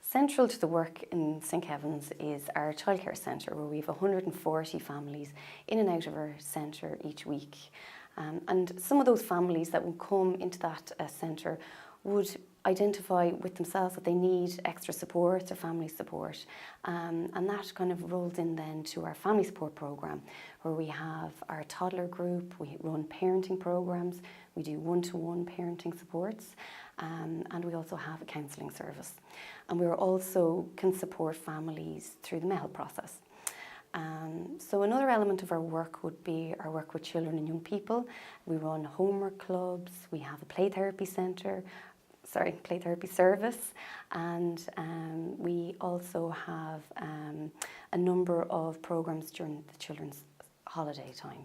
Central to the work in St Kevin's is our childcare centre, where we have 140 families in and out of our centre each week. And some of those families that will come into that centre would identify with themselves that they need extra support or family support. And that kind of rolls in then to our family support programme, where we have our toddler group, we run parenting programmes, we do one-to-one parenting supports, and we also have a counselling service. And we also can support families through the mental process. So another element of our work would be our work with children and young people. We run homework clubs, we have a play therapy service, and we also have a number of programmes during the children's holiday time.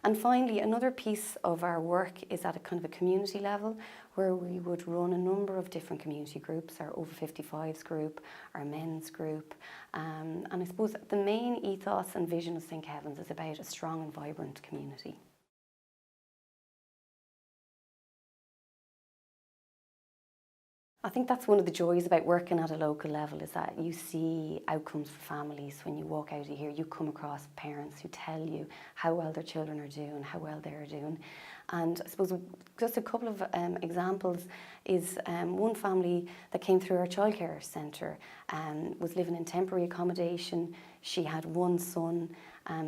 And finally, another piece of our work is at a kind of a community level, where we would run a number of different community groups, our over 55s group, our men's group, and I suppose the main ethos and vision of St Kevin's is about a strong and vibrant community. I think that's one of the joys about working at a local level, is that you see outcomes for families. When you walk out of here, you come across parents who tell you how well their children are doing, how well they're doing. And I suppose just a couple of examples is one family that came through our childcare centre was living in temporary accommodation. She had one son,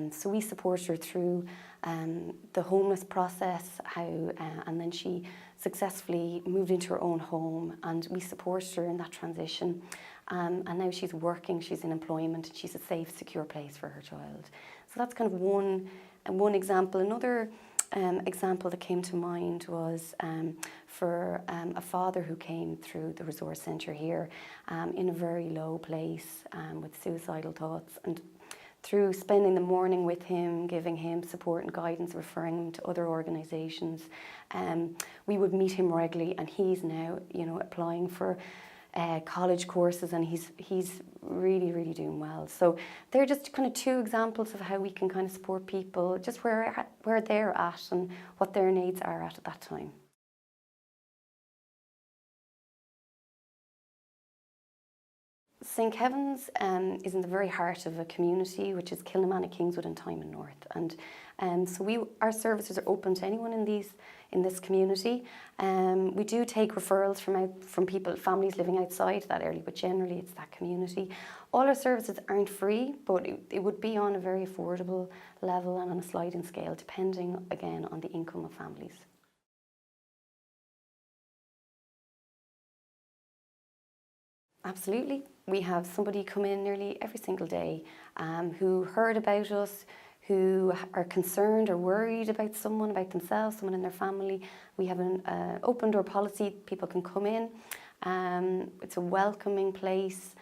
so we supported her through the homeless process, and then she successfully moved into her own home, and we supported her in that transition. And now she's working, she's in employment, and she's a safe, secure place for her child. So that's kind of one example. Another example that came to mind was for a father who came through the resource centre here in a very low place with suicidal thoughts, and through spending the morning with him, giving him support and guidance, referring him to other organisations, we would meet him regularly, and he's now, applying for college courses, and he's really doing well. So they're just kind of two examples of how we can kind of support people, just where they're at and what their needs are at that time. St Kevin's is in the very heart of a community, which is Kilnamanagh, Kingswood and Tymon North, and so our services are open to anyone in this community. We do take referrals from families living outside that area, but generally it's that community. All our services aren't free, but it would be on a very affordable level and on a sliding scale, depending again on the income of families. Absolutely. We have somebody come in nearly every single day who heard about us, who are concerned or worried about about themselves, someone in their family. We have an open door policy. People can come in. It's a welcoming place.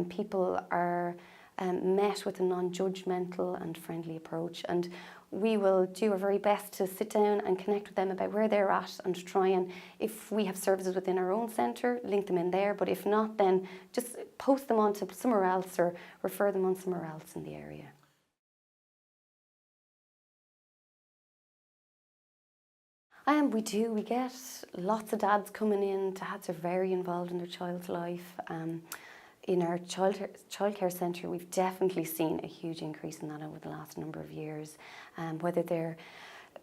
People are met with a non-judgmental and friendly approach, and we will do our very best to sit down and connect with them about where they're at, and try and, if we have services within our own centre, link them in there, but if not, then just post them on to somewhere else or refer them on somewhere else in the area. We do. We get lots of dads coming in. Dads are very involved in their child's life. In our childcare centre, we've definitely seen a huge increase in that over the last number of years. Whether they're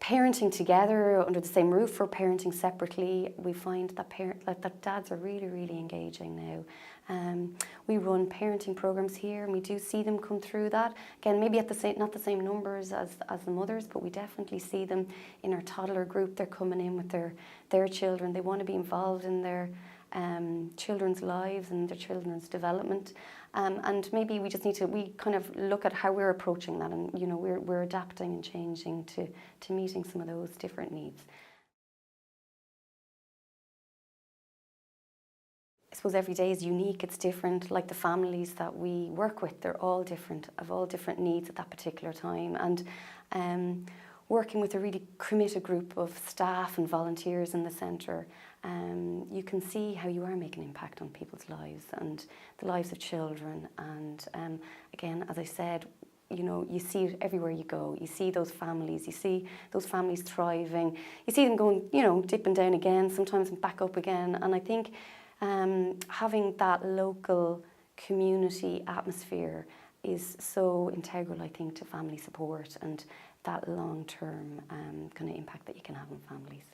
parenting together under the same roof or parenting separately, we find that dads are really engaging now. We run parenting programmes here, and we do see them come through that. Again, maybe at not the same numbers as the mothers, but we definitely see them in our toddler group. They're coming in with their children. They want to be involved in their children's lives and their children's development, and maybe we kind of look at how we're approaching that, and we're adapting and changing to meeting some of those different needs. I suppose every day is unique, it's different. Like the families that we work with, they're all different, of all different needs at that particular time, and working with a really committed group of staff and volunteers in the centre, you can see how you are making an impact on people's lives and the lives of children. And again, as I said, you see it everywhere you go. You see those families, thriving. You see them going, dipping down again, sometimes back up again. And I think Having that local community atmosphere is so integral, I think, to family support and that long-term kind of impact that you can have on families.